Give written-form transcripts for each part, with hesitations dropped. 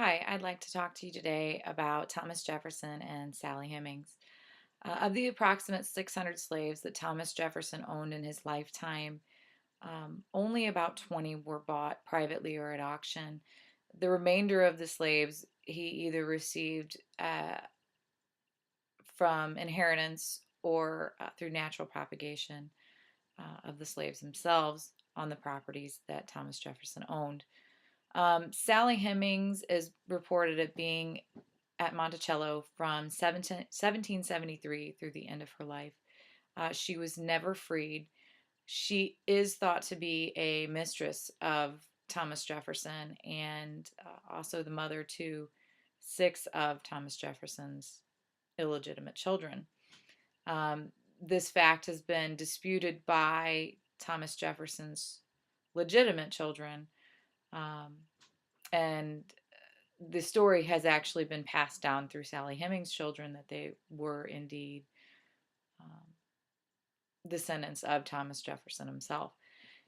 Hi, I'd like to talk to you today about Thomas Jefferson and Sally Hemings. Of the approximate 600 slaves that Thomas Jefferson owned in his lifetime, only about 20 were bought privately or at auction. The remainder of the slaves he either received from inheritance or through natural propagation of the slaves themselves on the properties that Thomas Jefferson owned. Sally Hemings is reported at being at Monticello from 1773 through the end of her life. She was never freed. She is thought to be a mistress of Thomas Jefferson and also the mother to six of Thomas Jefferson's illegitimate children. This fact has been disputed by Thomas Jefferson's legitimate children, um, and the story has actually been passed down through Sally Hemings' children that they were indeed um, descendants of Thomas Jefferson himself.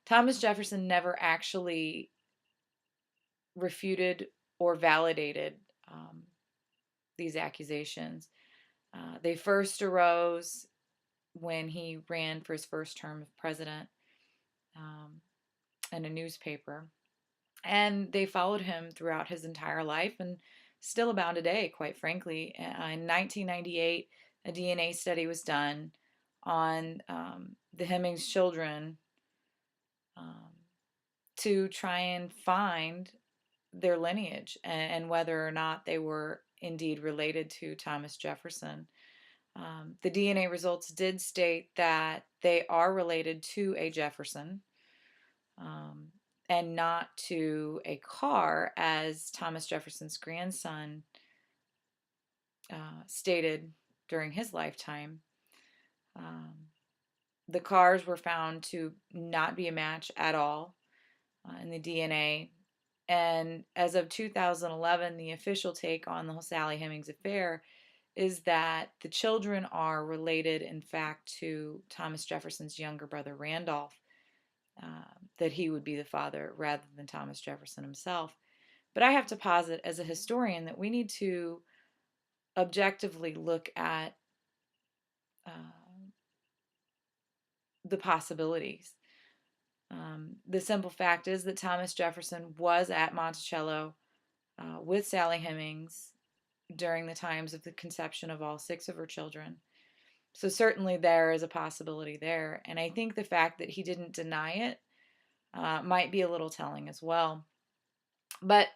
Thomas Jefferson never actually refuted or validated um, these accusations. They first arose when he ran for his first term of president um, in a newspaper. And they followed him throughout his entire life and still abound today, quite frankly. In 1998, a DNA study was done on the Hemings children um, to try and find their lineage and whether or not they were indeed related to Thomas Jefferson. The DNA results did state that they are related to a Jefferson. Um, and not to a car, as Thomas Jefferson's grandson stated during his lifetime. Um, the cars were found to not be a match at all in the DNA. And as of 2011, the official take on the whole Sally Hemings affair is that the children are related, in fact, to Thomas Jefferson's younger brother, Randolph, that he would be the father rather than Thomas Jefferson himself. But I have to posit as a historian that we need to objectively look at uh, the possibilities. The simple fact is that Thomas Jefferson was at Monticello with Sally Hemings during the times of the conception of all six of her children. So certainly there is a possibility there. And I think the fact that he didn't deny it might be a little telling as well. But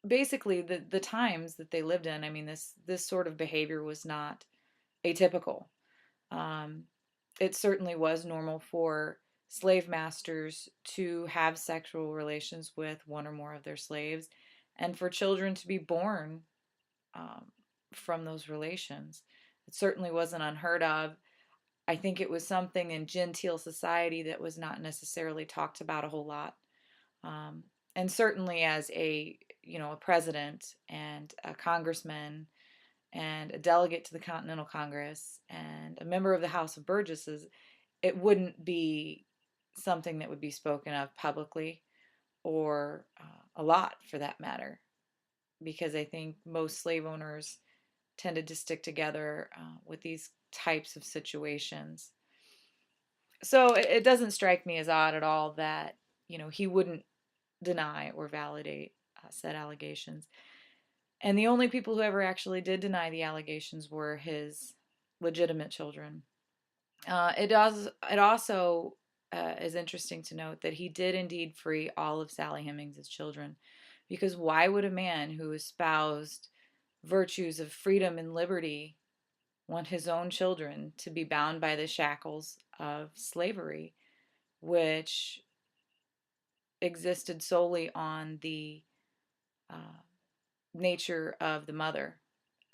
basically the times that they lived in, I mean, this sort of behavior was not atypical. Um, it certainly was normal for slave masters to have sexual relations with one or more of their slaves, and for children to be born um, from those relations. It certainly wasn't unheard of. I think it was something in genteel society that was not necessarily talked about a whole lot. Um, and certainly as a president and a congressman and a delegate to the Continental Congress and a member of the House of Burgesses, it wouldn't be something that would be spoken of publicly or a lot for that matter, because I think most slave owners tended to stick together with these types of situations. So it doesn't strike me as odd at all that he wouldn't deny or validate said allegations. And the only people who ever actually did deny the allegations were his legitimate children. It also is interesting to note that he did indeed free all of Sally Hemings' children, because why would a man who espoused virtues of freedom and liberty want his own children to be bound by the shackles of slavery, which existed solely on the uh, nature of the mother,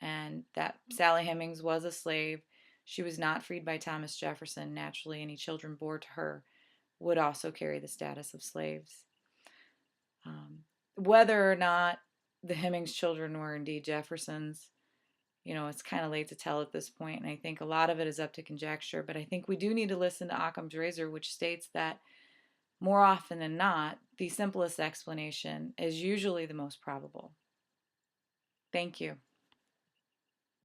and that Sally Hemings was a slave. She was not freed by Thomas Jefferson. Naturally, any children born to her would also carry the status of slaves. Um, Whether or not the Hemings children were indeed Jefferson's, it's kind of late to tell at this point, and I think a lot of it is up to conjecture. But I think we do need to listen to Occam's razor, which states that more often than not, the simplest explanation is usually the most probable. Thank you.